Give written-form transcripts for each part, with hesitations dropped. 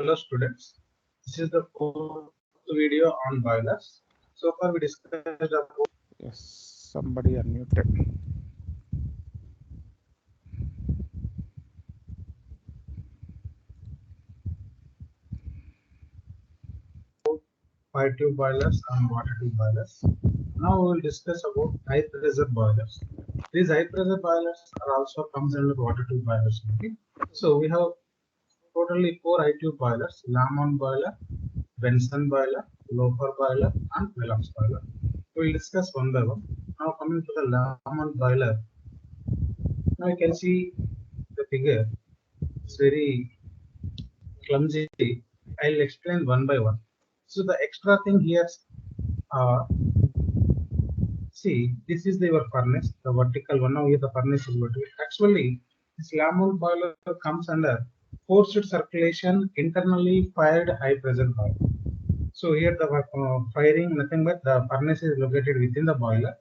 Hello students, this is the fourth video on boilers. So far we discussed about Yes, somebody unmuted. fire tube boilers and water tube boilers. Now we will discuss about high pressure boilers. These high pressure boilers are also comes under water tube boilers. Okay? So we have totally four high tube boilers: Lamont boiler, Benson boiler, Loper boiler, and Williams boiler. We will discuss one by one. Now coming to the Lamont boiler. Now you can see the figure. It's very clumsy. I'll explain one by one. So the extra thing here, uh, see, this is your furnace, the vertical one. Now here the furnace is vertical. Actually, this Lamont boiler comes under forced circulation internally fired high pressure boiler. So here the firing nothing but the furnace is located within the boiler,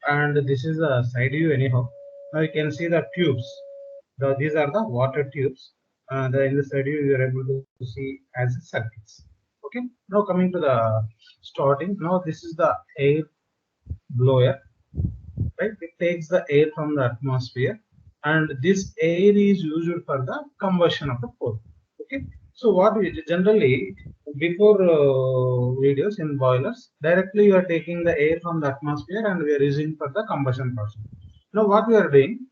and this is the side view anyhow. Now you can see the tubes. These are the water tubes. In the side view you are able to see as circuits. Okay. Now coming to the starting. Now this is the air blower, right? It takes the air from the atmosphere, and this air is used for the combustion of the coal. Okay. So what we generally before videos in boilers, directly you are taking the air from the atmosphere and we are using for the combustion process. Now what we are doing,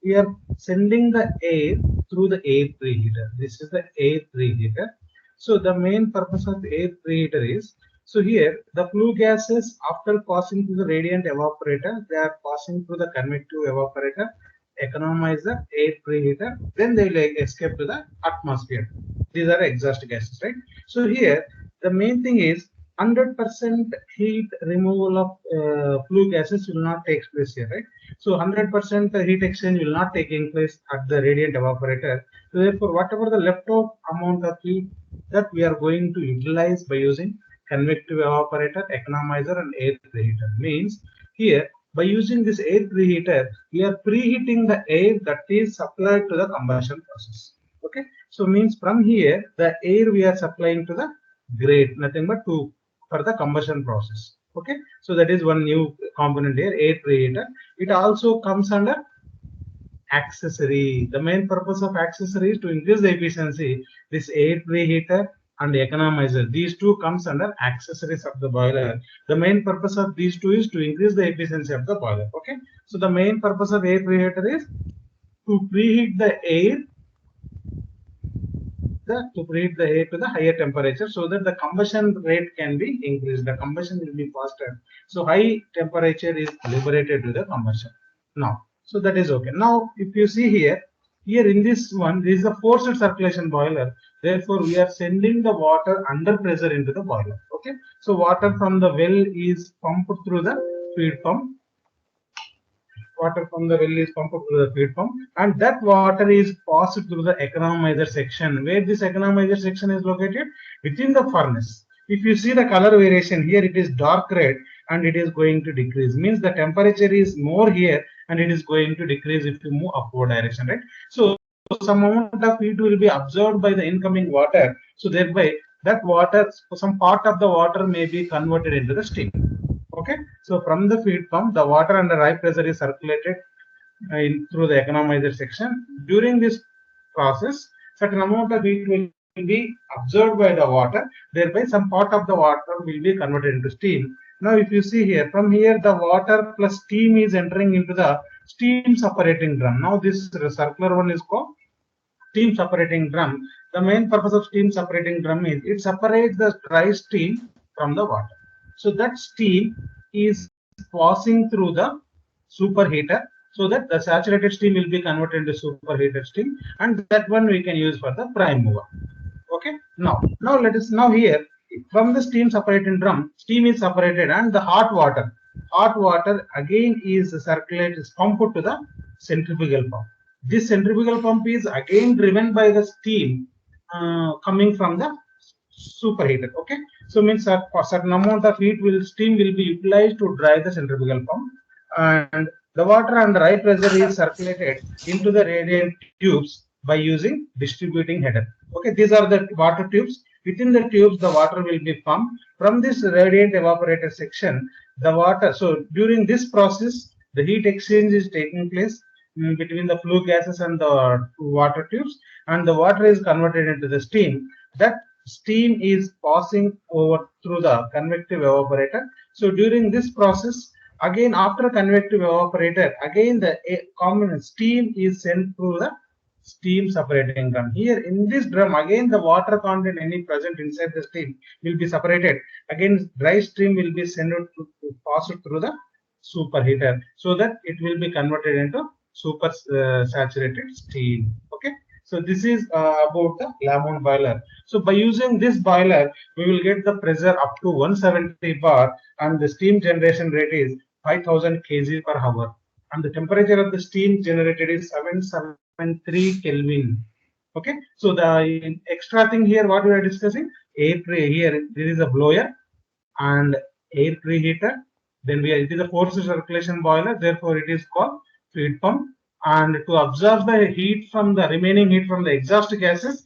we are sending the air through the air preheater. This is the air preheater. So the main purpose of air preheater is, so here the flue gases after passing through the radiant evaporator, they are passing through the convective evaporator, economizer, air preheater, then they will escape to the atmosphere. These are exhaust gases, right? So here the main thing is 100% heat removal of flue gases will not take place here, right? So 100% heat exchange will not taking place at the radiant evaporator. So therefore, whatever the leftover amount of heat that we are going to utilize by using convective evaporator, economizer, and air preheater means here by using this air preheater, we are preheating the air that is supplied to the combustion process. Okay, so means from here the air we are supplying to the grate, nothing but to for the combustion process. Okay, so that is one new component here, air preheater. It also comes under accessory. The main purpose of accessory is to increase the efficiency. This air preheater and economizer, these two comes under accessories of the boiler. The main purpose of these two is to increase the efficiency of the boiler. Okay, so the main purpose of air preheater is to preheat the air to preheat the air to the higher temperature so that the combustion rate can be increased. The combustion will be faster. So high temperature is liberated to the combustion. Now, so that is okay. Now, if you see here, in this one, this is a forced circulation boiler. Therefore, we are sending the water under pressure into the boiler. Okay. So water from the well is pumped through the feed pump. Water from the well is pumped through the feed pump, and that water is passed through the economizer section. Where this economizer section is located? Within the furnace. If you see the color variation here, it is dark red and it is going to decrease. Means the temperature is more here and it is going to decrease if you move upward direction, right? So some amount of heat will be absorbed by the incoming water. So thereby that water, some part of the water may be converted into the steam. Okay, so from the feed pump, the water under high pressure is circulated through the economizer section. During this process, certain amount of heat will be absorbed by the water, thereby some part of the water will be converted into steam. Now, if you see here, from here the water plus steam is entering into the steam separating drum. Now, this circular one is called steam separating drum. The main purpose of steam separating drum is it separates the dry steam from the water. So that steam is passing through the superheater so that the saturated steam will be converted into superheated steam, and that one we can use for the prime mover. Okay, now let us now here from the steam separating drum, steam is separated and the hot water again is circulated, is pumped to the centrifugal pump. This centrifugal pump is again driven by the steam coming from the superheater. Okay, so means a certain amount of steam will be utilized to drive the centrifugal pump, and the water under high pressure is circulated into the radiant tubes by using distributing header. Okay, these are the water tubes. Within the tubes, the water will be pumped from this radiant evaporator section. The water, so during this process, the heat exchange is taking place between the flue gases and the water tubes, and the water is converted into the steam. That steam is passing over through the convective evaporator. So during this process, again after convective evaporator, again the common steam is sent through the steam separating drum. Here in this drum, again the water content any present inside the steam will be separated. Again dry stream will be sent to pass it through the superheater, so that it will be converted into super saturated steam. Okay, so this is about the Lamont boiler. So by using this boiler, we will get the pressure up to 170 bar, and the steam generation rate is 5000 kg per hour, and the temperature of the steam generated is 773 Kelvin. Okay, so the extra thing here, what we are discussing, air pre here, there is a blower and air preheater. Then it is a forced circulation boiler, therefore it is called feed pump. And to absorb the heat from the remaining heat from the exhaust gases,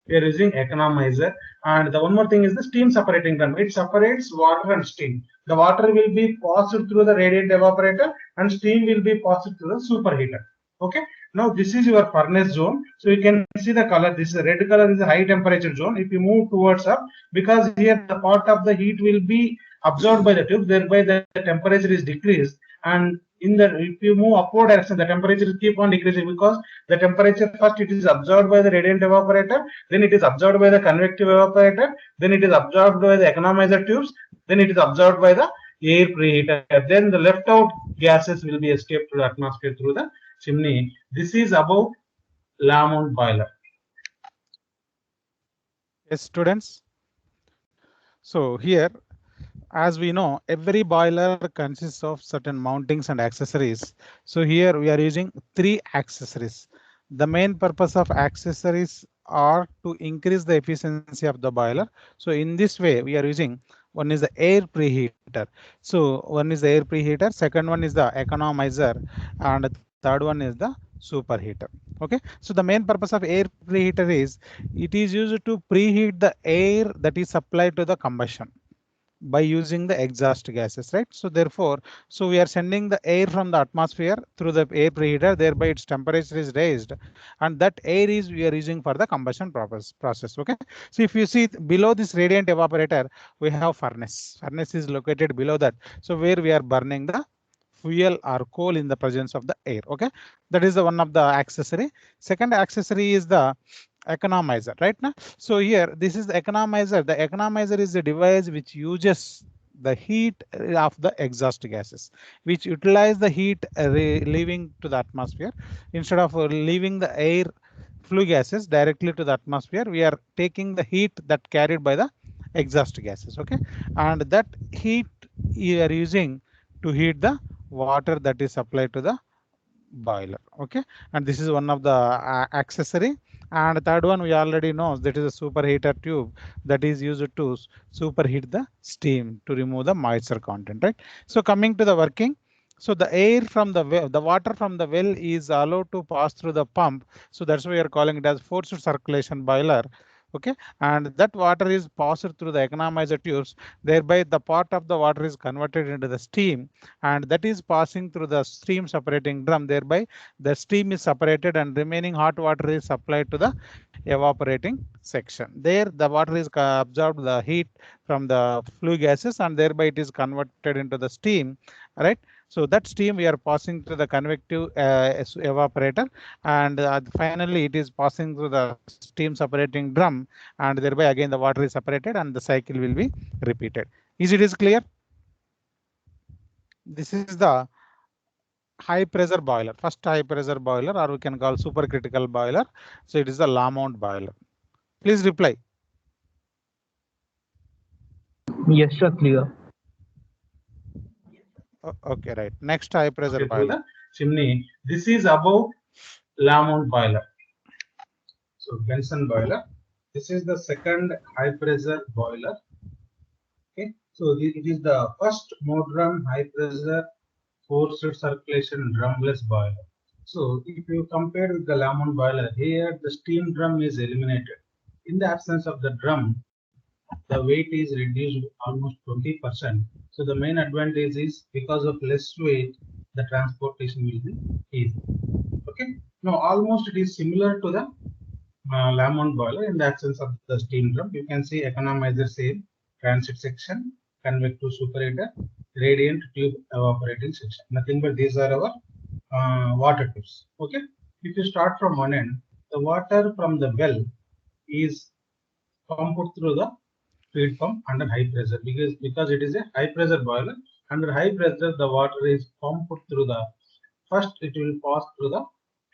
we are using economizer. And the one more thing is the steam separating drum. It separates water and steam. The water will be passed through the radiant evaporator, and steam will be passed through the superheater. Okay, now this is your furnace zone. So you can see the color. This is the red color is the high temperature zone. If you move towards up, because here the part of the heat will be absorbed by the tube, thereby the temperature is decreased. And if you move upward direction, the temperature keep on decreasing, because the temperature first it is absorbed by the radiant evaporator, then it is absorbed by the convective evaporator, then it is absorbed by the economizer tubes, then it is absorbed by the air preheater. Then the left out gases will be escaped to the atmosphere through the chimney. This is about Lamont boiler. Yes, students. So here, as we know, every boiler consists of certain mountings and accessories. So here we are using 3 accessories. The main purpose of accessories are to increase the efficiency of the boiler. So in this way, we are using, one is the air preheater. So one is the air preheater, second one is the economizer, and third one is the superheater. Okay, so the main purpose of air preheater is it is used to preheat the air that is supplied to the combustion by using the exhaust gases, right? So therefore, so we are sending the air from the atmosphere through the air preheater, thereby its temperature is raised, and that air is we are using for the combustion process. Okay, so if you see below this radiant evaporator, we have furnace. Furnace is located below that, so where we are burning the fuel or coal in the presence of the air. Okay, that is the one of the accessory. Second accessory is the economizer, right? Now, so here this is the economizer. The economizer is a device which uses the heat of the exhaust gases, which utilize the heat leaving to the atmosphere. Instead of leaving the air flue gases directly to the atmosphere, we are taking the heat that carried by the exhaust gases. Okay, and that heat you are using to heat the water that is supplied to the boiler. Okay, and this is one of the accessory. And third one we already know, that is a superheater tube that is used to superheat the steam to remove the moisture content, right? So coming to the working, so the air from the well, the water from the well is allowed to pass through the pump. So that's why we are calling it as forced circulation boiler. Okay, and that water is passed through the economizer tubes, thereby the part of the water is converted into the steam, and that is passing through the steam separating drum, thereby the steam is separated and remaining hot water is supplied to the evaporating section. There the water is absorbed the heat from the flue gases, and thereby it is converted into the steam, right? So that steam we are passing through the convective evaporator, and finally it is passing through the steam separating drum, and thereby again the water is separated and the cycle will be repeated. Is it clear? This is the high pressure boiler, first high pressure boiler, or we can call supercritical boiler. So it is the Lamont boiler. Please reply. Yes, sir, clear. Okay, right. Next high pressure boiler. The chimney. This is about Lamont boiler. So Benson boiler. This is the second high pressure boiler. Okay, so it is the first modern high pressure forced circulation drumless boiler. So if you compare with the Lamont boiler, here the steam drum is eliminated. In the absence of the drum, the weight is reduced almost 20%. So the main advantage is because of less weight, the transportation will be easy. Okay. Now almost it is similar to the Lamont boiler in the absence of the steam drum. You can see economizer same, transit section, convective superheater, radiant tube evaporating section. Nothing but these are our water tubes. Okay. If you start from one end, the water from the well is pumped through the feed pump under high pressure because it is a high pressure boiler. Under high pressure, the water is pumped through the first. It will pass through the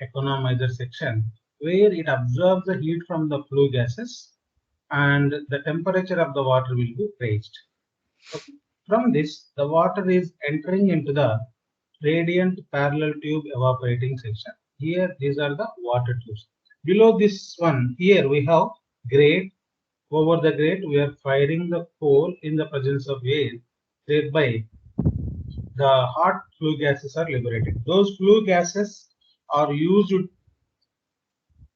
economizer section where it absorbs the heat from the flue gases and the temperature of the water will be raised. Okay. From this, the water is entering into the radiant parallel tube evaporating section. Here, these are the water tubes. Below this one, here we have grate. Over the grate, we are firing the coal in the presence of air, thereby the hot flue gases are liberated. Those flue gases are used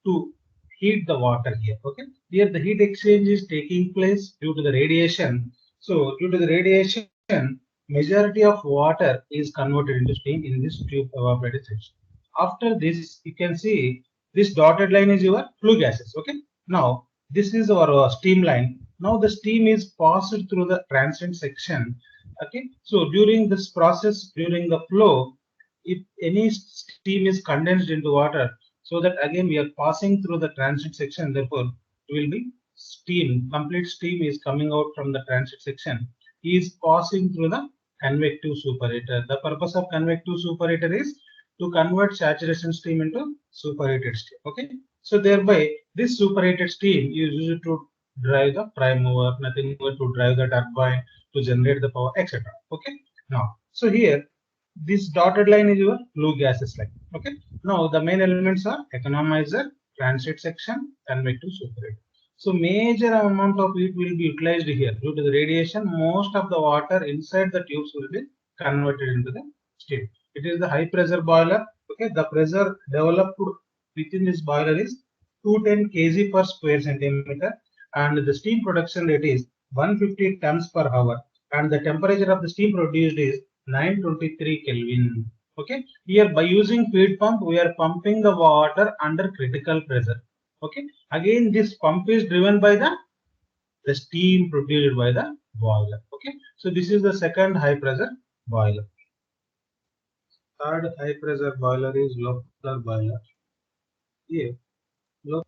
to heat the water here. Okay, here the heat exchange is taking place due to the radiation. So, due to the radiation, majority of water is converted into steam in this tube evaporated section. After this, you can see this dotted line is your flue gases. Okay, now this is our steam line. Now the steam is passed through the transient section. Okay, so during this process, during the flow, if any steam is condensed into water, so that again we are passing through the transit section, therefore it will be steam, complete steam is coming out from the transit section, is passing through the convective superheater. The purpose of convective superheater is to convert saturation steam into superheated steam. Okay, so thereby this superheated steam is used to drive the prime mover, nothing but to drive the turbine, to generate the power, etc. Okay, now so here this dotted line is your flue gases line. Okay. Now the main elements are economizer, transit section, convective superheater. So major amount of heat will be utilized here due to the radiation. Most of the water inside the tubes will be converted into the steam. It is the high pressure boiler. Okay. The pressure developed within this boiler is 210 kg per square centimeter, and the steam production rate is 150 tons per hour, and the temperature of the steam produced is 923 Kelvin. Okay, here by using feed pump, we are pumping the water under critical pressure. Okay, again this pump is driven by the steam produced by the boiler. Okay, so this is the second high pressure boiler. Third high pressure boiler is low pressure boiler. Here, low.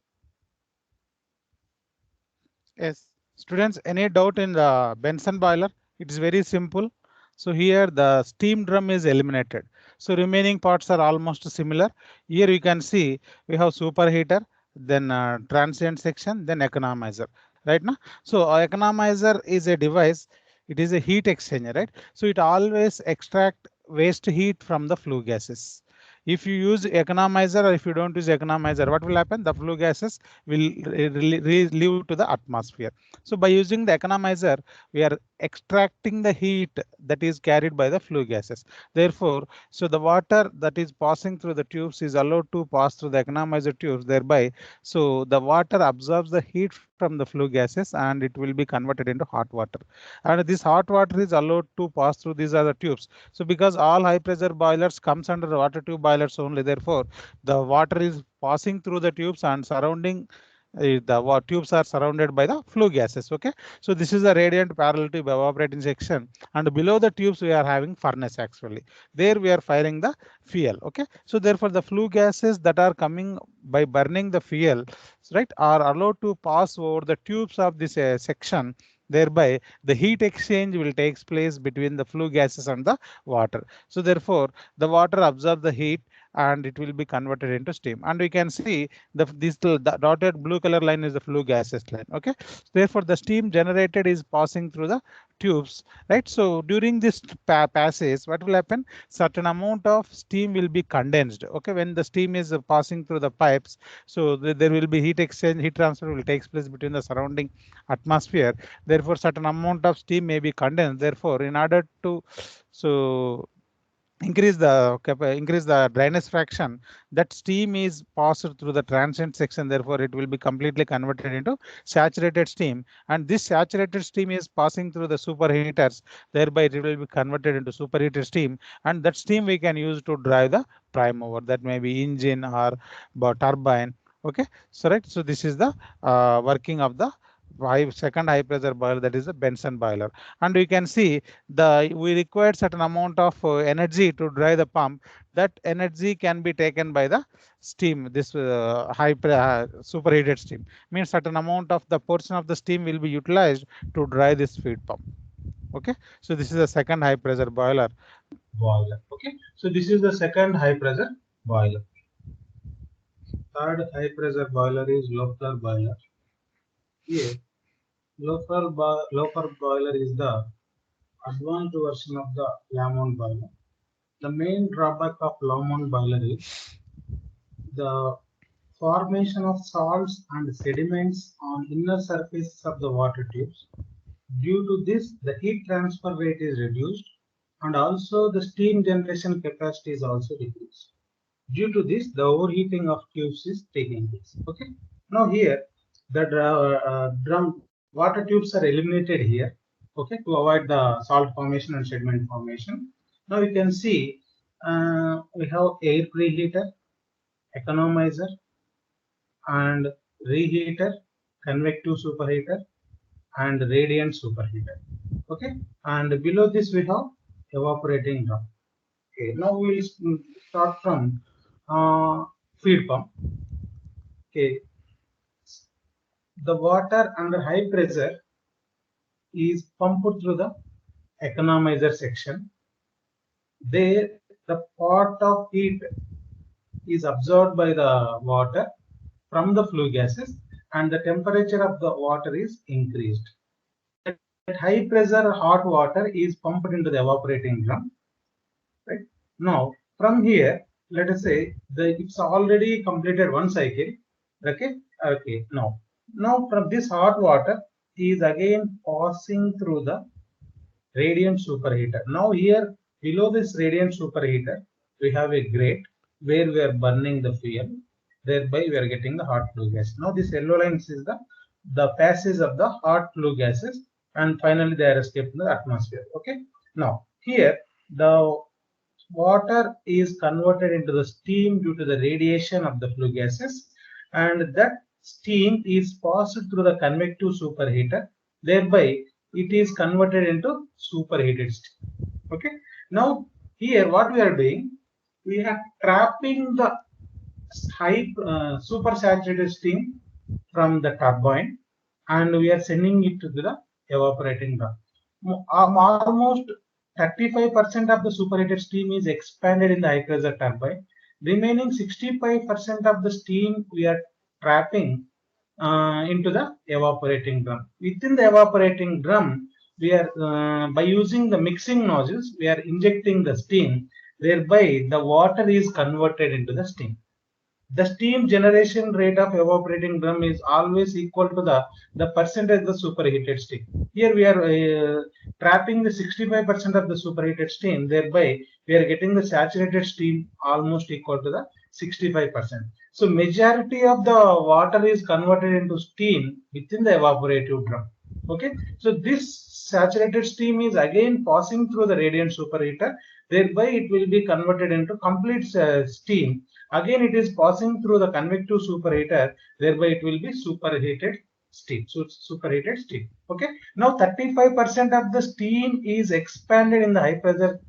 Yes, students, any doubt in the Benson boiler? It is very simple. So here the steam drum is eliminated. So remaining parts are almost similar. Here you can see we have superheater, then transient section, then economizer. Right now, so economizer is a device. It is a heat exchanger, right? So it always extract waste heat from the flue gases. If you use economizer or if you don't use economizer, what will happen? The flue gases will leave to the atmosphere. So by using the economizer, we are extracting the heat that is carried by the flue gases. Therefore, so the water that is passing through the tubes is allowed to pass through the economizer tubes. Thereby, so the water absorbs the heat from the flue gases and it will be converted into hot water. And this hot water is allowed to pass through these other tubes. So because all high pressure boilers comes under the water tube boilers only, therefore the water is passing through the tubes and surrounding the tubes are surrounded by the flue gases. Okay, so this is the radiant parallel tube evaporating section, and below the tubes we are having furnace. Actually there we are firing the fuel. Okay, so therefore the flue gases that are coming by burning the fuel, right, are allowed to pass over the tubes of this section. Thereby the heat exchange will take place between the flue gases and the water. So therefore the water absorbs the heat and it will be converted into steam. And we can see the dotted blue color line is the flue gases line. Okay, therefore the steam generated is passing through the tubes, right? So during this passage, what will happen? Certain amount of steam will be condensed. Okay, when the steam is passing through the pipes, so there will be heat exchange, heat transfer will take place between the surrounding atmosphere. Therefore certain amount of steam may be condensed. Therefore in order to increase the dryness fraction, that steam is passed through the transient section, therefore it will be completely converted into saturated steam, and this saturated steam is passing through the superheaters, thereby it will be converted into superheated steam, and that steam we can use to drive the prime mover, that may be engine or turbine. Okay, so right, so this is the working of the second high pressure boiler, that is the Benson boiler. And we can see we require certain amount of energy to drive the pump. That energy can be taken by the steam. This superheated steam means certain amount of the portion of the steam will be utilized to drive this feed pump. Okay, so this is the second high pressure boiler. Okay, so this is the second high pressure boiler. Third high pressure boiler is Loeffler boiler. Here, Loeffler boiler is the advanced version of the Lamont boiler. The main drawback of Lamont boiler is the formation of salts and sediments on inner surfaces of the water tubes. Due to this, the heat transfer rate is reduced, and also the steam generation capacity is also decreased. Due to this, the overheating of tubes is taking place. Okay. Now here, the drum water tubes are eliminated here. Okay, to avoid the salt formation and sediment formation. Now you can see we have air preheater, economizer, and reheater, convective superheater, and radiant superheater. Okay, and below this we have evaporating drum. Okay, now we will start from feed pump. Okay, the water under high pressure is pumped through the economizer section. There, the part of heat is absorbed by the water from the flue gases, and the temperature of the water is increased. That high pressure hot water is pumped into the evaporating drum. Right now, from here, let us say it's already completed one cycle. Okay. Now from this hot water is again passing through the radiant superheater. Now here below this radiant superheater, we have a grate where we are burning the fuel. Thereby we are getting the hot flue gas. Now this yellow line is the passage of the hot flue gases, and finally they are escaped in the atmosphere. Okay. Now here the water is converted into the steam due to the radiation of the flue gases, and that steam is passed through the convective superheater. Thereby it is converted into superheated steam. Okay. Now here what we are doing, we are trapping the high supersaturated steam from the turbine, and we are sending it to the evaporating drum. Almost 35% of the superheated steam is expanded in the high pressure turbine. Remaining 65% of the steam we are trapping into the evaporating drum. Within the evaporating drum, we are by using the mixing nozzles, we are injecting the steam. Thereby, the water is converted into the steam. The steam generation rate of evaporating drum is always equal to the percentage of the superheated steam. Here we are trapping the 65% of the superheated steam. Thereby, we are getting the saturated steam almost equal to the 65%. So majority of the water is converted into steam within the evaporative drum. Okay, so this saturated steam is again passing through the radiant superheater. Thereby, it will be converted into complete steam. Again, it is passing through the convective superheater. Thereby, it will be superheated steam. So, superheated steam. Okay. Now, 35% of the steam is expanded in the high pressure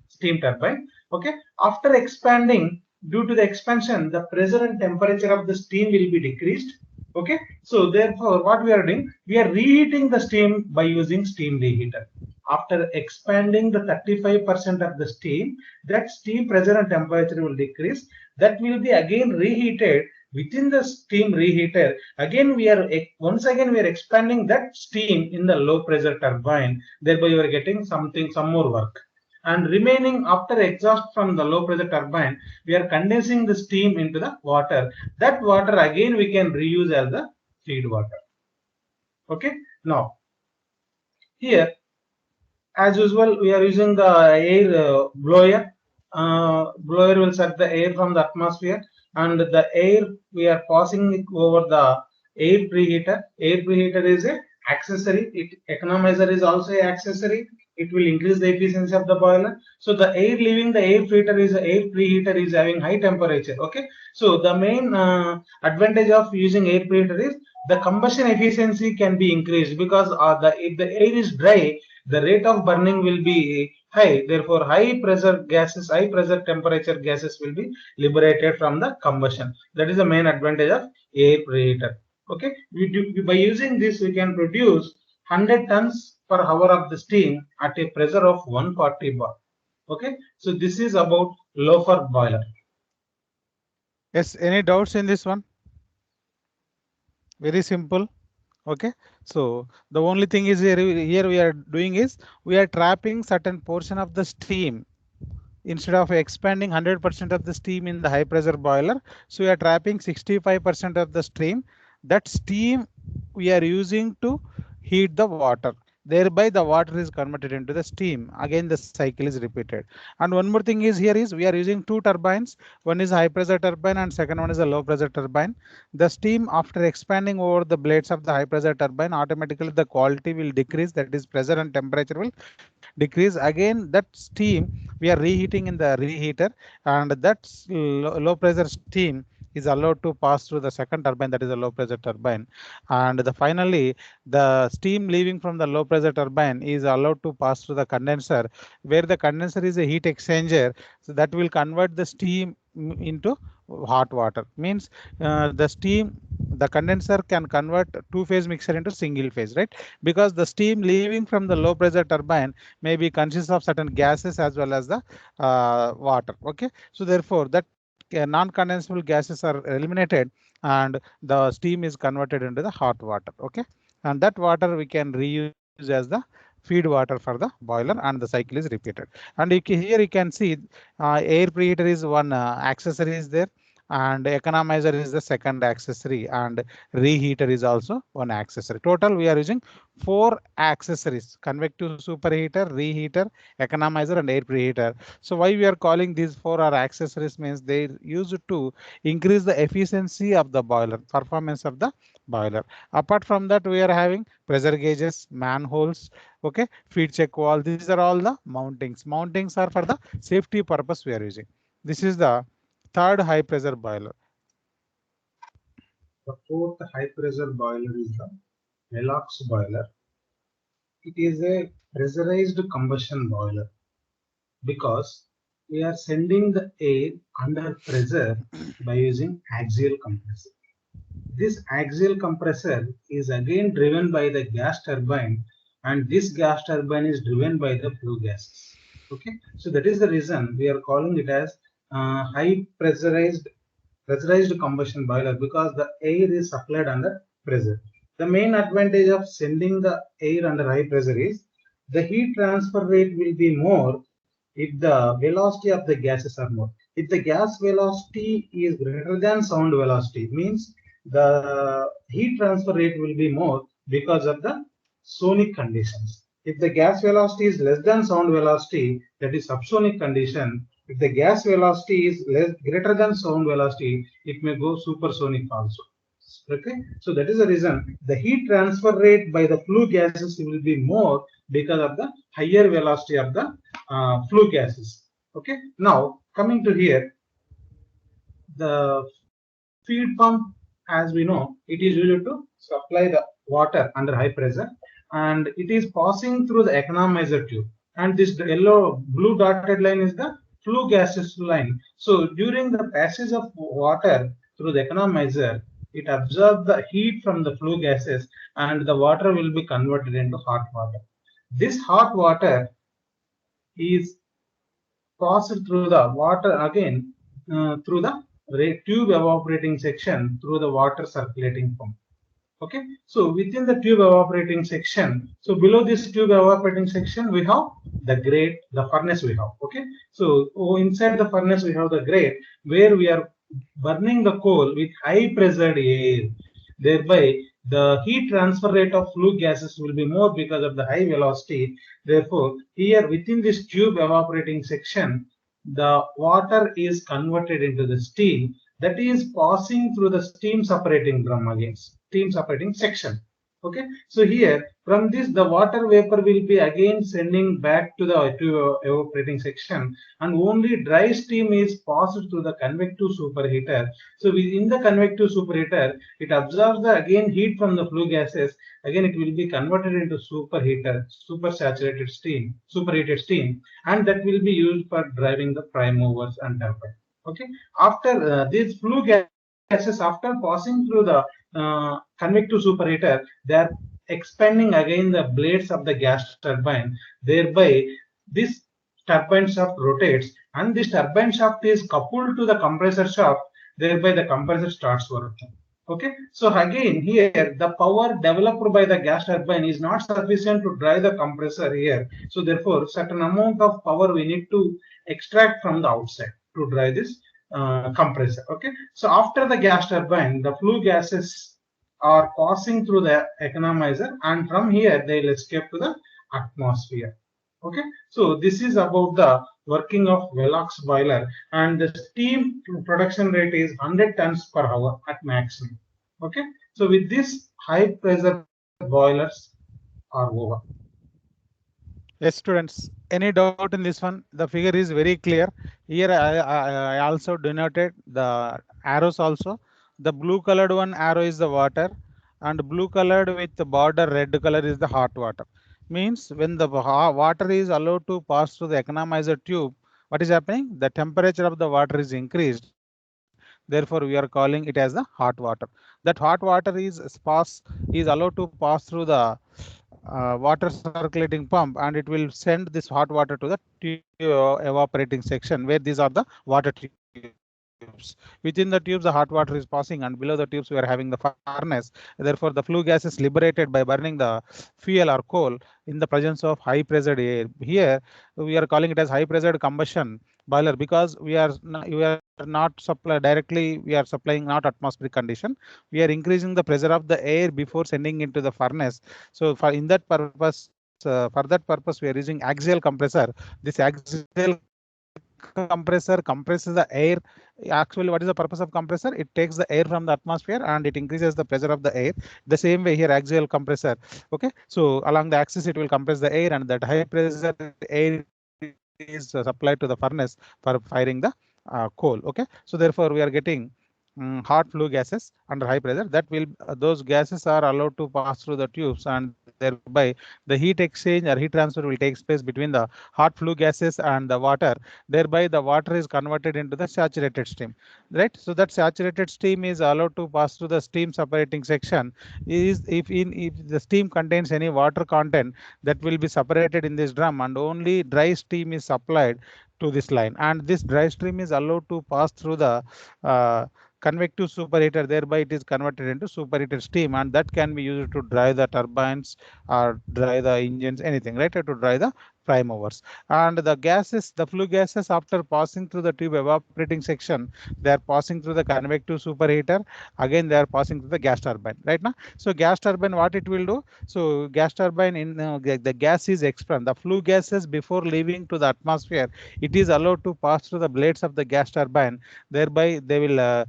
steam turbine. Okay. After expanding, due to the expansion, the pressure and temperature of the steam will be decreased. Okay. So, therefore, what we are doing, we are reheating the steam by using steam reheater. After expanding the 35% of the steam, that steam pressure and temperature will decrease. That will be again reheated within the steam reheater. Again, we are expanding that steam in the low pressure turbine. Thereby, you are getting some more work. And remaining after exhaust from the low pressure turbine, we are condensing the steam into the water. That water again we can reuse as the feed water. Okay. Now, here, as usual, we are using the air blower blower will suck the air from the atmosphere, and the air we are passing it over the air preheater. Air preheater is a accessory. Economizer is also a accessory. It will increase the efficiency of the boiler. So the air leaving the air preheater is having high temperature. Okay. So the main advantage of using air preheater is the combustion efficiency can be increased, because if the air is dry, the rate of burning will be high. Therefore, high pressure temperature gases will be liberated from the combustion. That is the main advantage of air preheater. Okay, by using this, we can produce 100 tons per hour of the steam at a pressure of 140 bar. Okay, so this is about loafer boiler. Yes, any doubts in this one? Very simple. Okay, so the only thing is here we are doing is we are trapping certain portion of the steam. Instead of expanding 100% of the steam in the high pressure boiler, so we are trapping 65% of the steam. That steam we are using to heat the water. Thereby the water is converted into the steam. Again the cycle is repeated. And one more thing is here is we are using two turbines. One is high pressure turbine and second one is a low pressure turbine. The steam after expanding over the blades of the high pressure turbine, automatically the quality will decrease, that is pressure and temperature will decrease. Again that steam we are reheating in the reheater, and that low pressure steam is allowed to pass through the second turbine, that is a low pressure turbine. And finally the steam leaving from the low pressure turbine is allowed to pass through the condenser, where the condenser is a heat exchanger, so that will convert the steam into hot water. Means the condenser can convert two-phase mixer into single phase, right? Because the steam leaving from the low pressure turbine may be consists of certain gases as well as the water. Okay, so therefore that non-condensable gases are eliminated and the steam is converted into the hot water. Okay, and that water we can reuse as the feed water for the boiler, and the cycle is repeated. And here you can see air preheater is one accessory is there, and economizer is the second accessory, and reheater is also one accessory. Total we are using 4 accessories: convective superheater, reheater, economizer, and air preheater. So why we are calling these 4 are accessories means they used to increase the efficiency of the boiler, performance of the boiler. Apart from that, we are having pressure gauges, manholes, okay, feed check wall. These are all the mountings. Mountings are for the safety purpose we are using. This is the third high pressure boiler. The fourth high pressure boiler is the Velox boiler. It is a pressurized combustion boiler, because we are sending the air under pressure by using axial compressor. This axial compressor is again driven by the gas turbine, and this gas turbine is driven by the flue gases. Okay, so that is the reason we are calling it as high pressurized combustion boiler, because the air is supplied under pressure. The main advantage of sending the air under high pressure is the heat transfer rate will be more if the velocity of the gases are more. If the gas velocity is greater than sound velocity, means the heat transfer rate will be more because of the sonic conditions. If the gas velocity is less than sound velocity, that is subsonic condition. If the gas velocity is greater than sound velocity, it may go supersonic also. Okay, so that is the reason the heat transfer rate by the flue gases will be more because of the higher velocity of the flue gases. Okay, now coming to here, the feed pump, as we know, it is used to supply the water under high pressure, and it is passing through the economizer tube, and this blue dotted line is the flue gases line. So during the passage of water through the economizer, it absorbs the heat from the flue gases, and the water will be converted into hot water. This hot water is passed through the water again through the tube evaporating section through the water circulating pump. Okay, so within the tube evaporating section, so below this tube evaporating section we have the grate, the furnace we have. Okay, so inside the furnace we have the grate where we are burning the coal with high pressured air. Thereby the heat transfer rate of flue gases will be more because of the high velocity. Therefore here within this tube evaporating section, the water is converted into the steam that is passing through the steam separating drum again, steam separating section. Okay, so here from this the water vapor will be again sending back to the evaporating section, and only dry steam is passed through the convective superheater. So within the convective superheater, it absorbs the again heat from the flue gases. Again, it will be converted into superheater, supersaturated steam, superheated steam, and that will be used for driving the prime movers and turbine. Okay, after these flue gases, after passing through the convective superheater, they are expanding again the blades of the gas turbine. Thereby, this turbine shaft rotates, and this turbine shaft is coupled to the compressor shaft. Thereby, the compressor starts working. Okay, so again here the power developed by the gas turbine is not sufficient to drive the compressor here. So therefore, certain amount of power we need to extract from the outside to drive this compressor. Okay, so after the gas turbine, the flue gases are passing through the economizer, and from here they will escape to the atmosphere. Okay, so this is about the working of Velox boiler, and the steam production rate is 100 tons per hour at maximum. Okay, so with this, high pressure boilers are over. Yes, students, any doubt in this one? The figure is very clear. Here I also denoted the arrows also. The blue colored one arrow is the water, and blue colored with the border red color is the hot water. Means when the water is allowed to pass through the economizer tube, what is happening? The temperature of the water is increased. Therefore, we are calling it as the hot water. That hot water is allowed to pass through the water circulating pump, and it will send this hot water to the evaporating section, where these are the water tubes. Within the tubes, the hot water is passing, and below the tubes we are having the furnace. Therefore, the flue gas is liberated by burning the fuel or coal in the presence of high pressured air. Here we are calling it as high pressured combustion boiler, because we are not supply directly, we are supplying not atmospheric condition. We are increasing the pressure of the air before sending into the furnace. So for in that purpose, for that purpose, we are using axial compressor. This axial compressor compresses the air. Actually, what is the purpose of compressor? It takes the air from the atmosphere and it increases the pressure of the air. The same way here, axial compressor. Okay, so along the axis it will compress the air, and that high pressure air is supplied to the furnace for firing the coal. Okay, so therefore we are getting hot flue gases under high pressure. That will those gases are allowed to pass through the tubes, and thereby the heat exchange or heat transfer will take place between the hot flue gases and the water. Thereby the water is converted into the saturated steam, right? So that saturated steam is allowed to pass through the steam separating section. Is if the steam contains any water content, that will be separated in this drum, and only dry steam is supplied to this line, and this dry stream is allowed to pass through the uh, convective superheater. Thereby it is converted into superheated steam, and that can be used to drive the turbines or drive the engines, anything, right, to drive the prime movers. And the gases, the flue gases, after passing through the tube evaporating section, they are passing through the convective superheater. Again they are passing through the gas turbine, right now. So gas turbine, what it will do? So gas turbine, in the gas is expanded, the flue gases before leaving to the atmosphere, it is allowed to pass through the blades of the gas turbine. Thereby they will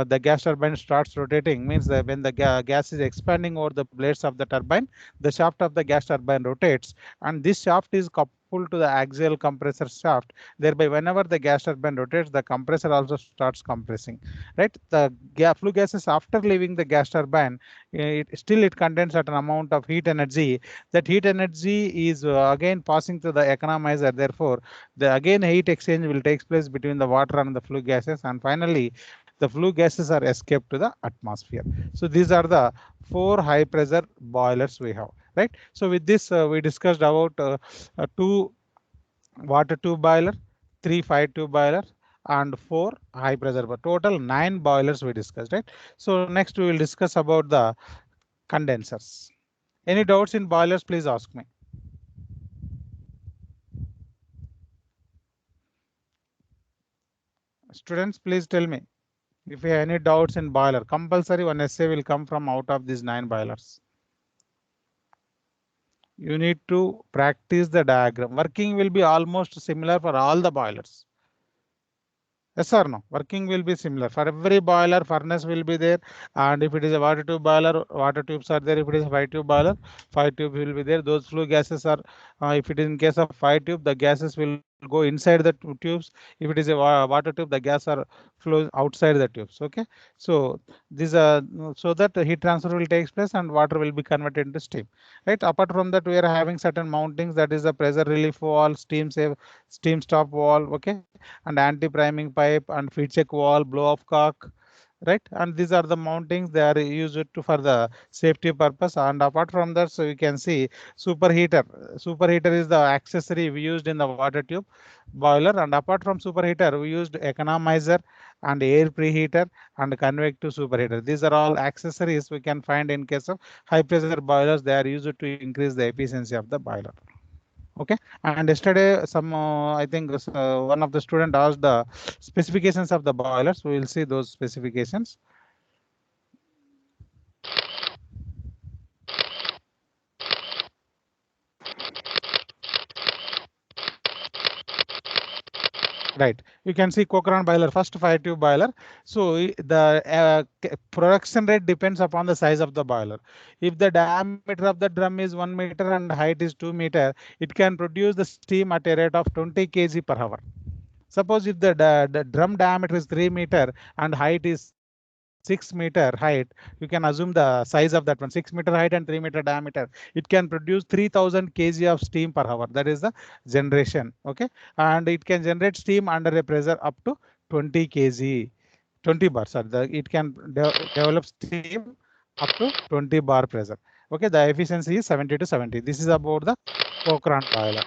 the gas turbine starts rotating. Means that when the gas is expanding over the blades of the turbine, the shaft of the gas turbine rotates, and this shaft is coupled to the axial compressor shaft. Thereby whenever the gas turbine rotates, the compressor also starts compressing, right? The flue gases, after leaving the gas turbine, it contains certain amount of heat energy. That heat energy is again passing to the economizer. Therefore the again heat exchange will take place between the water and the flue gases, and finally the flue gases are escaped to the atmosphere. So these are the 4 high pressure boilers we have, right? So with this we discussed about 2 water tube boiler, 3 fire tube boiler, and 4 high pressure, but total 9 boilers we discussed, right? So next we will discuss about the condensers. Any doubts in boilers, please ask me. Students, please tell me if you have any doubts in boiler. Compulsory one essay will come from out of these 9 boilers. You need to practice the diagram. Working will be almost similar for all the boilers. Yes or no? Working will be similar. For every boiler, furnace will be there. And if it is a water tube boiler, water tubes are there. If it is a 5 tube boiler, 5 tubes will be there. Those flue gases are, if it is in case of 5 tube, the gases will go inside the tubes. If it is a water tube, the gas are flows outside the tubes. Okay. So these are so that the heat transfer will take place and water will be converted into steam. Right. Apart from that, we are having certain mountings, that is the pressure relief wall, steam stop wall, okay, and anti-priming pipe and feed check wall, blow off cock, right? And these are the mountings, they are used to for the safety purpose. And apart from that, so you can see superheater. Superheater is the accessory we used in the water tube boiler. And apart from superheater, we used economizer and air preheater and convective superheater. These are all accessories we can find in case of high pressure boilers. They are used to increase the efficiency of the boiler. Okay. And yesterday some I think one of the student asked the specifications of the boilers. We will see those specifications. Right, you can see Cochrane boiler, first 5 tube boiler. So the production rate depends upon the size of the boiler. If the diameter of the drum is 1 meter and height is 2 meter, it can produce the steam at a rate of 20 kg per hour. Suppose if the drum diameter is 3 meter and height is 6 meter height, you can assume the size of that one, 6 meter height and 3 meter diameter. It can produce 3000 kg of steam per hour. That is the generation. Okay. And it can generate steam under a pressure up to 20 kg, 20 bar. Sorry, it can develop steam up to 20 bar pressure. Okay. The efficiency is 70 to 70. This is about the Cochrane boiler.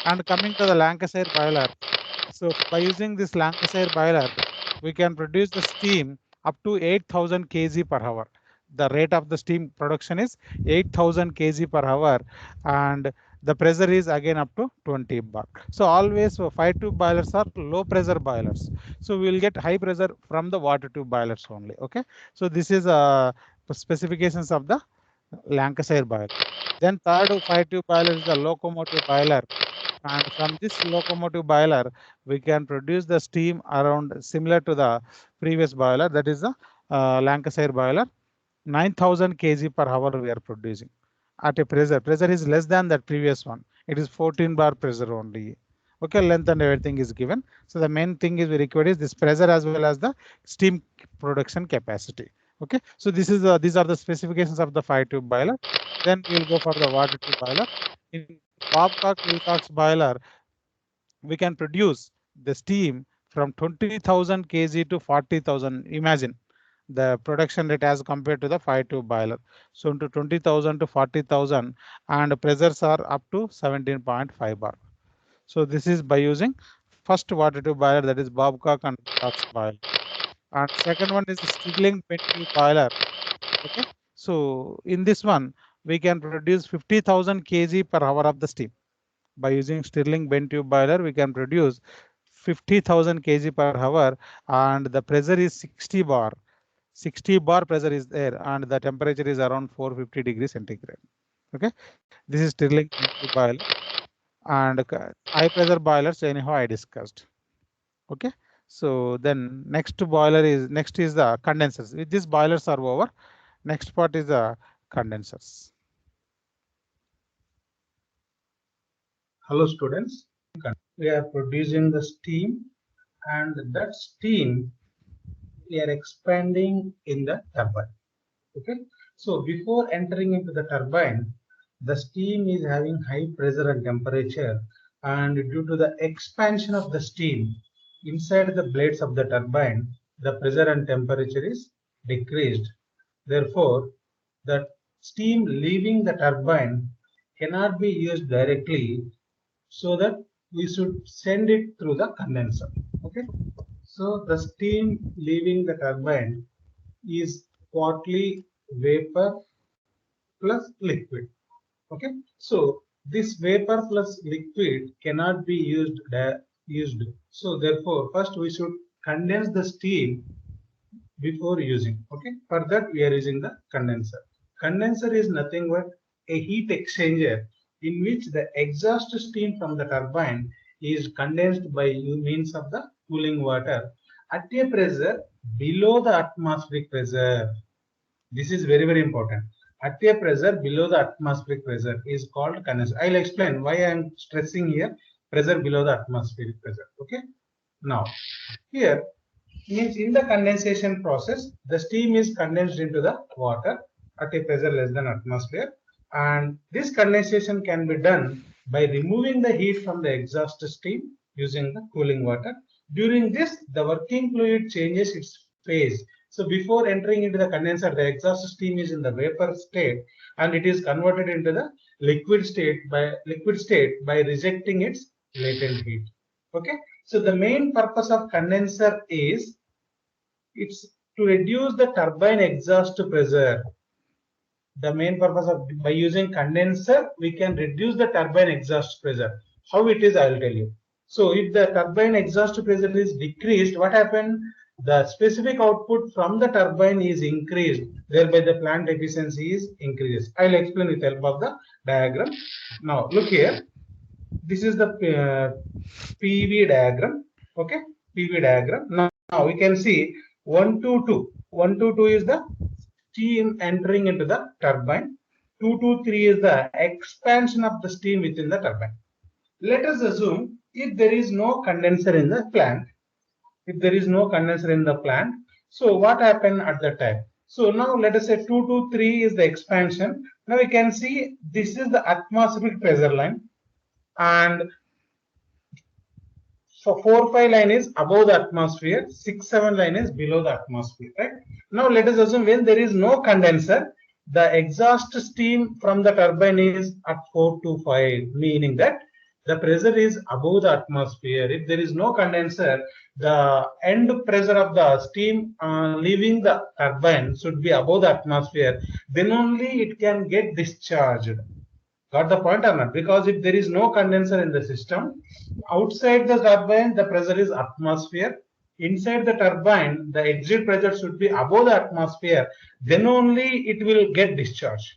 And coming to the Lancashire boiler. So by using this Lancashire boiler, we can produce the steam up to 8000 kg per hour. The rate of the steam production is 8000 kg per hour, and the pressure is again up to 20 bar. So always 5 tube boilers are low pressure boilers. So we will get high pressure from the water tube boilers only. Okay. So this is specifications of the Lancashire boiler. Then third 5 tube boiler is the locomotive boiler. And from this locomotive boiler, we can produce the steam around similar to the previous boiler. That is the Lancashire boiler. 9000 kg per hour we are producing at a pressure. Pressure is less than that previous one. It is 14 bar pressure only. Okay, length and everything is given. So the main thing is we require is this pressure as well as the steam production capacity. Okay, so this is these are the specifications of the 5 tube boiler. Then we will go for the water tube boiler. In Babcock-Wilcox boiler, we can produce the steam from 20,000 kg to 40,000. Imagine the production rate as compared to the 5 tube boiler. So into 20,000 to 40,000, and pressures are up to 17.5 bar. So this is by using first water tube boiler, that is Babcock and Wilcox boiler. And second one is the Stirling bent tube boiler. Okay. So in this one, we can produce 50,000 kg per hour of the steam. By using Stirling bent tube boiler, we can produce 50,000 kg per hour, and the pressure is 60 bar. 60 bar pressure is there, and the temperature is around 450 degrees centigrade. Okay, this is Stirling bent tube boiler. And high pressure boilers anyhow I discussed. Okay, so then next is the condensers. With these boilers are over, next part is the condensers. Hello students, we are producing the steam, and that steam we are expanding in the turbine. Okay, so before entering into the turbine, the steam is having high pressure and temperature, and due to the expansion of the steam inside the blades of the turbine, the pressure and temperature is decreased. Therefore, the steam leaving the turbine cannot be used directly, so that we should send it through the condenser. Okay, so the steam leaving the turbine is partly vapor plus liquid. Okay, so this vapor plus liquid cannot be used. So therefore, first we should condense the steam before using. Okay, for that we are using the condenser. Condenser is nothing but a heat exchanger in which the exhaust steam from the turbine is condensed by means of the cooling water at a pressure below the atmospheric pressure. This is very, very important. At a pressure below the atmospheric pressure is called condensation. I'll explain why I am stressing here pressure below the atmospheric pressure. Okay. Now, here means in the condensation process, the steam is condensed into the water at a pressure less than atmosphere, and this condensation can be done by removing the heat from the exhaust steam using the cooling water. During this, the working fluid changes its phase. So before entering into the condenser, the exhaust steam is in the vapor state and it is converted into the liquid state by rejecting its latent heat. Okay. So the main purpose of condenser is it's to reduce the turbine exhaust pressure. The main purpose of by using condenser, we can reduce the turbine exhaust pressure. How it is, I will tell you. So if the turbine exhaust pressure is decreased, what happened? The specific output from the turbine is increased, thereby the plant efficiency is increased. I will explain with help of the diagram. Now look here. This is the PV diagram. Okay, PV diagram. Now we can see 1 to 2. 1 to 2 is the steam entering into the turbine. 2 to 3 is the expansion of the steam within the turbine. Let us assume if there is no condenser in the plant. If there is no condenser in the plant, so what happened at that time? So now let us say 2 to 3 is the expansion. Now we can see this is the atmospheric pressure line, and so 4-5 line is above the atmosphere, 6-7 line is below the atmosphere, right? Now let us assume when there is no condenser, the exhaust steam from the turbine is at 4 to 5, meaning that the pressure is above the atmosphere. If there is no condenser, the end pressure of the steam leaving the turbine should be above the atmosphere. Then only it can get discharged. Got the point or not? Because if there is no condenser in the system, outside the turbine, the pressure is atmosphere. Inside the turbine, the exit pressure should be above the atmosphere. Then only it will get discharged.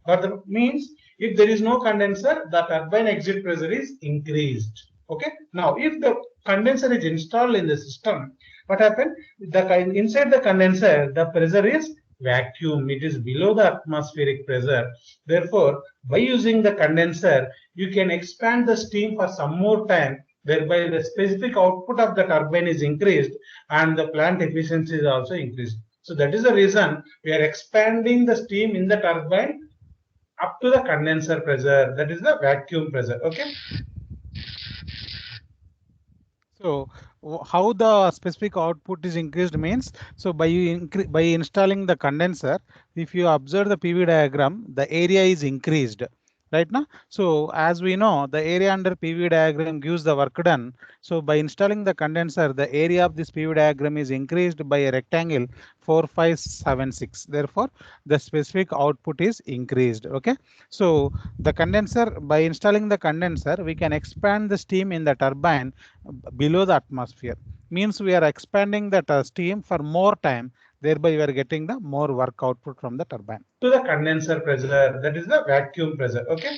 Got the means? If there is no condenser, the turbine exit pressure is increased. Okay. Now, if the condenser is installed in the system, what happens? Inside the condenser, the pressure is vacuum. It is below the atmospheric pressure. Therefore, by using the condenser, you can expand the steam for some more time, whereby the specific output of the turbine is increased and the plant efficiency is also increased. So that is the reason we are expanding the steam in the turbine up to the condenser pressure, that is the vacuum pressure. Okay. So how the specific output is increased means, so by installing the condenser, if you observe the PV diagram, the area is increased. Right now, so as we know, the area under PV diagram gives the work done. So by installing the condenser, the area of this PV diagram is increased by a rectangle 4, 5, 7, 6. Therefore, the specific output is increased. Okay, so the condenser, by installing the condenser, we can expand the steam in the turbine below the atmosphere. Means we are expanding that steam for more time. Thereby, we are getting the more work output from the turbine. To the condenser pressure, that is the vacuum pressure. Okay.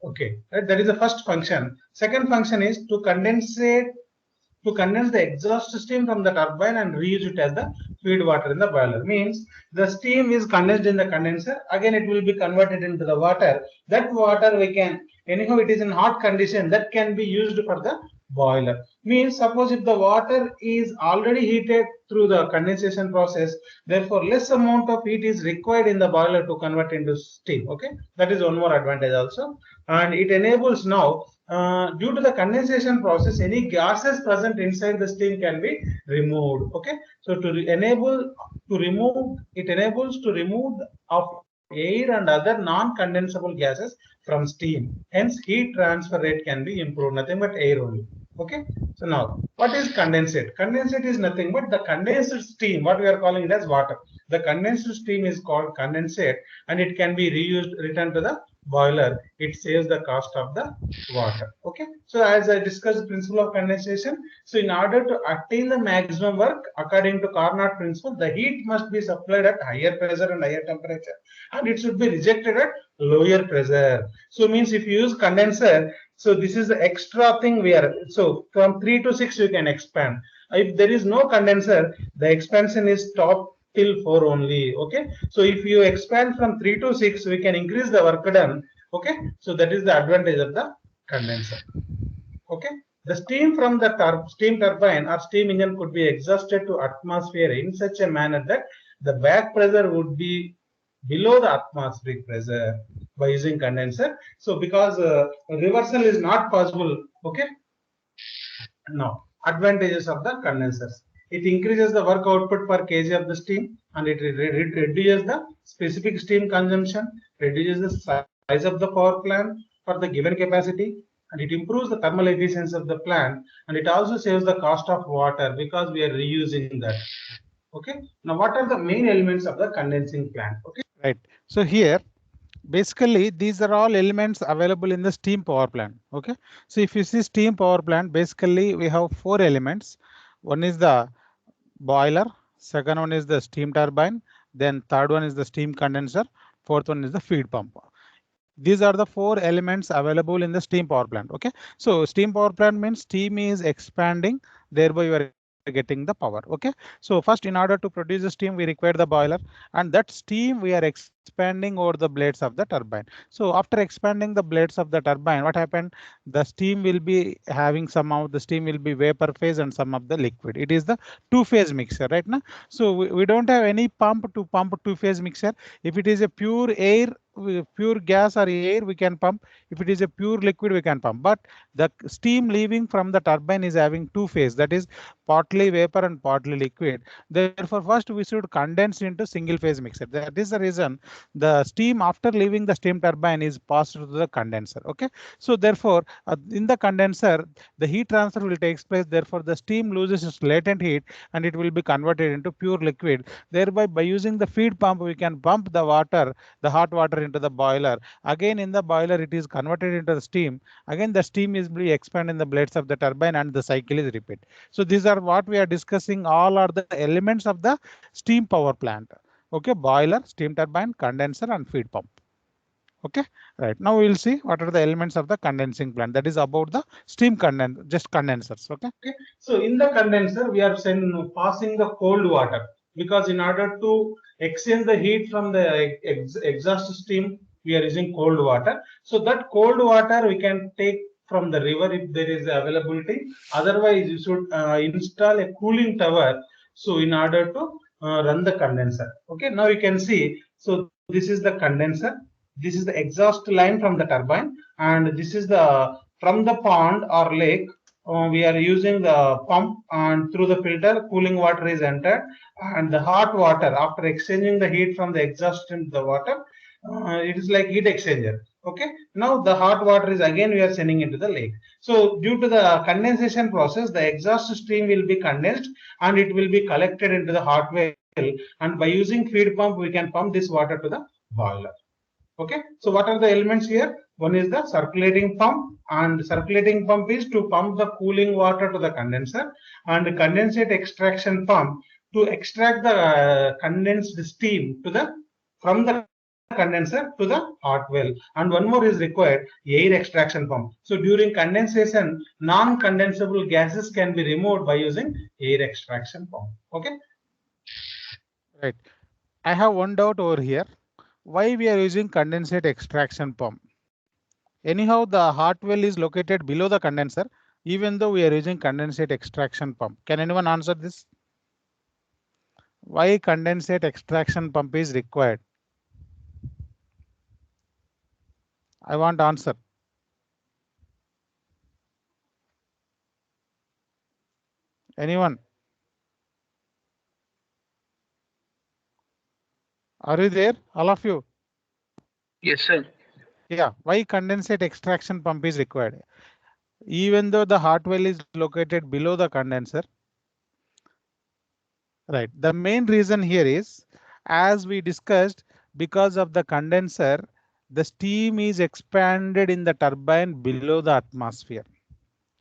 Okay, right, that is the first function. Second function is to condense the exhaust steam from the turbine and reuse it as the feed water in the boiler. Means the steam is condensed in the condenser, again it will be converted into the water. That water we can, anyhow it is in hot condition, that can be used for the boiler. Means suppose if the water is already heated through the condensation process, therefore less amount of heat is required in the boiler to convert into steam. Okay, that is one more advantage also, and it enables now due to the condensation process, any gases present inside the steam can be removed. Okay, so it enables to remove of air and other non-condensable gases from steam. Hence, heat transfer rate can be improved. Nothing but air only. Okay. So now, what is condensate? Condensate is nothing but the condensed steam. What we are calling it as water. The condensed steam is called condensate, and it can be reused, returned to the boiler. It saves the cost of the water. Okay. So as I discussed the principle of condensation, so in order to attain the maximum work according to Carnot principle, the heat must be supplied at higher pressure and higher temperature, and it should be rejected at lower pressure. So means if you use condenser, So this is the extra thing we are, so from 3 to 6 you can expand. If there is no condenser, the expansion is stopped till 4 only. Okay, so if you expand from 3 to 6, we can increase the work done. Okay, so that is the advantage of the condenser. Okay, the steam from the steam turbine or steam engine could be exhausted to atmosphere in such a manner that the back pressure would be below the atmospheric pressure by using condenser. So because reversal is not possible. Okay, now advantages of the condensers: it increases the work output per kg of the steam, and it reduces the specific steam consumption, reduces the size of the power plant for the given capacity, and it improves the thermal efficiency of the plant, and it also saves the cost of water because we are reusing that. Okay, now what are the main elements of the condensing plant? Okay, right. So here, basically, these are all elements available in the steam power plant. Okay, so if you see steam power plant, basically we have 4 elements. One is the boiler, second one is the steam turbine, then third one is the steam condenser, fourth one is the feed pump. These are the 4 elements available in the steam power plant. Okay, so steam power plant means steam is expanding, thereby you are getting the power. Okay, so first, in order to produce the steam, we require the boiler, and that steam we are expanding over the blades of the turbine. So after expanding the blades of the turbine, what happened? The steam will be having some of the steam will be vapor phase and some of the liquid. It is the two-phase mixture, right now. So we don't have any pump to pump two-phase mixture. If it is a pure air, pure gas or air, we can pump. If it is a pure liquid, we can pump. But the steam leaving from the turbine is having two phase, that is partly vapor and partly liquid. Therefore, first we should condense into single phase mixer. That is the reason the steam after leaving the steam turbine is passed to the condenser. Okay, so therefore in the condenser the heat transfer will take place. Therefore, the steam loses its latent heat and it will be converted into pure liquid. Thereby, by using the feed pump, we can pump the water, the hot water into the boiler. Again, in the boiler, it is converted into the steam. Again, the steam is expanded in the blades of the turbine and the cycle is repeat. So these are what we are discussing. All are the elements of the steam power plant. Okay, boiler, steam turbine, condenser, and feed pump. Okay, right. Now we will see what are the elements of the condensing plant. That is about the steam just condensers. Okay. Okay. So in the condenser, we are passing the cold water, because in order to exchange the heat from the exhaust steam, we are using cold water. So that cold water we can take from the river if there is availability. Otherwise, you should install a cooling tower. So in order to run the condenser. Okay. Now you can see. So this is the condenser. This is the exhaust line from the turbine, and this is the from the pond or lake. We are using the pump, and through the filter cooling water is entered, and the hot water, after exchanging the heat from the exhaust into the water, it is like heat exchanger. Okay, now the hot water is again we are sending into the lake. So due to the condensation process, the exhaust stream will be condensed and it will be collected into the hot well, and by using feed pump we can pump this water to the boiler. Okay, so what are the elements here? One is the circulating pump, and circulating pump is to pump the cooling water to the condenser, and the condensate extraction pump to extract the condensed steam to the from the condenser to the hot well. And one more is required, air extraction pump. So during condensation, non-condensable gases can be removed by using air extraction pump. Okay, Right. I have one doubt over here. Why we are using condensate extraction pump? Anyhow, the hot well is located below the condenser, even though we are using condensate extraction pump. Can anyone answer this? Why condensate extraction pump is required? I want answer. Anyone? Are you there? All of you? Yes, sir. Yeah. Why condensate extraction pump is required? Even though the hot well is located below the condenser. Right. The main reason here is, as we discussed, because of the condenser, the steam is expanded in the turbine below the atmosphere.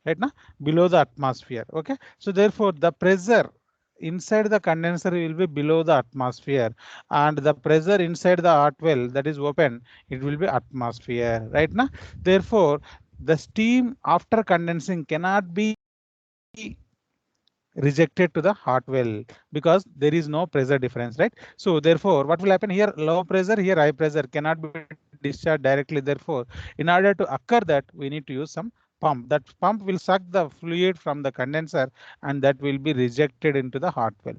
Right now, below the atmosphere. Okay. So therefore, the pressure inside the condenser will be below the atmosphere, and the pressure inside the hot well, that is open, it will be atmosphere. Right now, therefore, the steam after condensing cannot be rejected to the hot well because there is no pressure difference, right? So therefore, what will happen here? Low pressure, here high pressure cannot be discharged directly. Therefore, in order to occur that, we need to use some pump. That pump will suck the fluid from the condenser and that will be rejected into the hot well.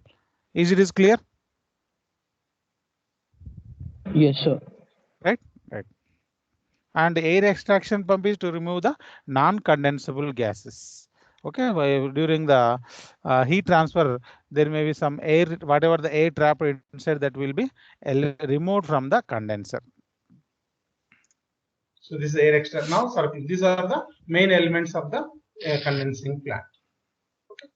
Is it clear? Yes, sir. Right. And air extraction pump is to remove the non-condensable gases. Okay, during the heat transfer, there may be some air, whatever the air trapped inside, that will be removed from the condenser. So this is air extract. Now, these are the main elements of the condensing plant.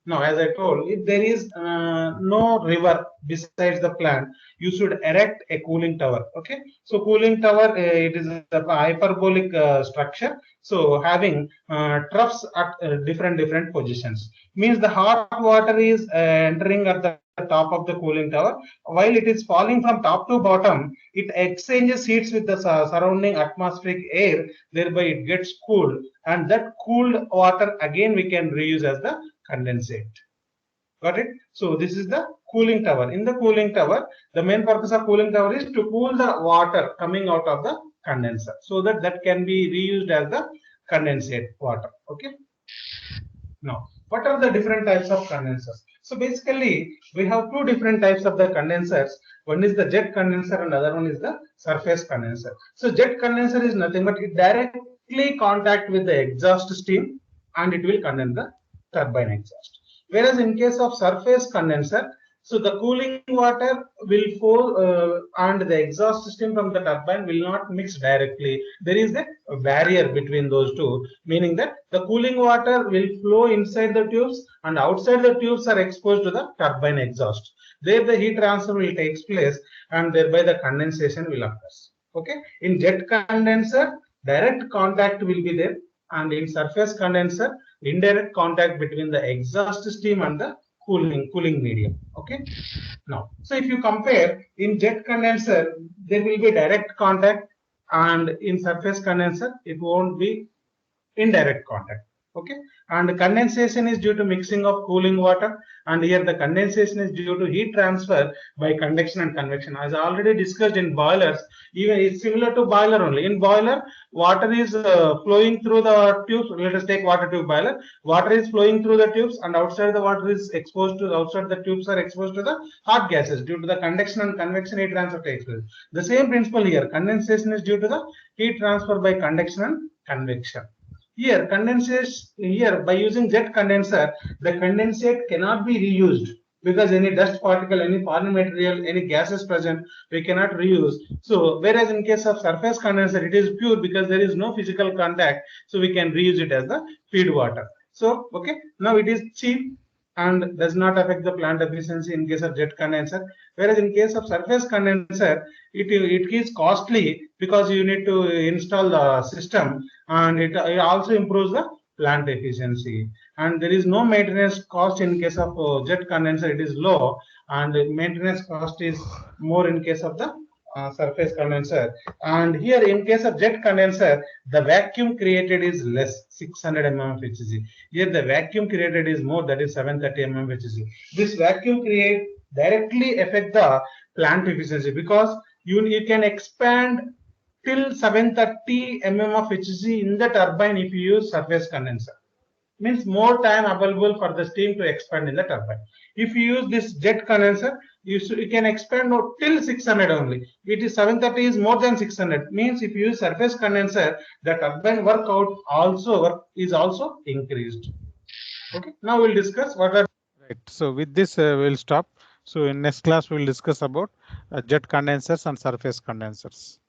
Now, as I told, if there is no river besides the plant, you should erect a cooling tower. Okay, so cooling tower, it is a hyperbolic structure. So having troughs at different positions, means the hot water is entering at the top of the cooling tower. While it is falling from top to bottom, it exchanges heats with the surrounding atmospheric air. Thereby, it gets cooled, and that cooled water again we can reuse as the condensate. Got it? So this is the cooling tower. In the cooling tower, the main purpose of cooling tower is to cool the water coming out of the condenser, so that that can be reused as the condensate water. Okay. Now, what are the different types of condensers? So basically, we have two different types of the condensers. One is the jet condenser and other one is the surface condenser. So jet condenser is nothing but it directly contact with the exhaust steam and it will condense the turbine exhaust. Whereas in case of surface condenser, so the cooling water will fall and the exhaust system from the turbine will not mix directly. There is a barrier between those two, meaning that the cooling water will flow inside the tubes and outside the tubes are exposed to the turbine exhaust. There the heat transfer will take place and thereby the condensation will occur. Okay. In jet condenser, direct contact will be there, and in surface condenser, indirect contact between the exhaust stream and the cooling medium. Okay. Now, so if you compare, in jet condenser there will be direct contact, and in surface condenser it won't be indirect contact. Okay, and condensation is due to mixing of cooling water, and here the condensation is due to heat transfer by convection and convection. As I already discussed in boilers, even it's similar to boiler only. In boiler, water is flowing through the tubes. Let us take water tube boiler. Water is flowing through the tubes, and outside the water is exposed to, outside the tubes are exposed to the hot gases due to the convection and convection heat transfer takes place. The same principle here. Condensation is due to the heat transfer by convection and convection. Here, here by using jet condenser, the condensate cannot be reused because any dust particle, any foreign material, any gases present, we cannot reuse. So, whereas in case of surface condenser, it is pure because there is no physical contact, so we can reuse it as the feed water. So, okay, now it is cheap and does not affect the plant efficiency in case of jet condenser. Whereas in case of surface condenser, it is costly because you need to install the system, and it also improves the plant efficiency. And there is no maintenance cost in case of jet condenser, it is low, and the maintenance cost is more in case of the surface condenser. And here in case of jet condenser, the vacuum created is less, 600 mm HG. Here the vacuum created is more, that is 730 mm HG. This vacuum create directly affect the plant efficiency because you can expand till 730 mm of HG in the turbine if you use surface condenser. Means more time available for the steam to expand in the turbine. If you use this jet condenser, you can expand till 600 only. It is 730 is more than 600. Means if you use surface condenser, the turbine work is also increased. Okay. Now we'll discuss what are. Right. So with this, we'll stop. So in next class, we'll discuss about jet condensers and surface condensers.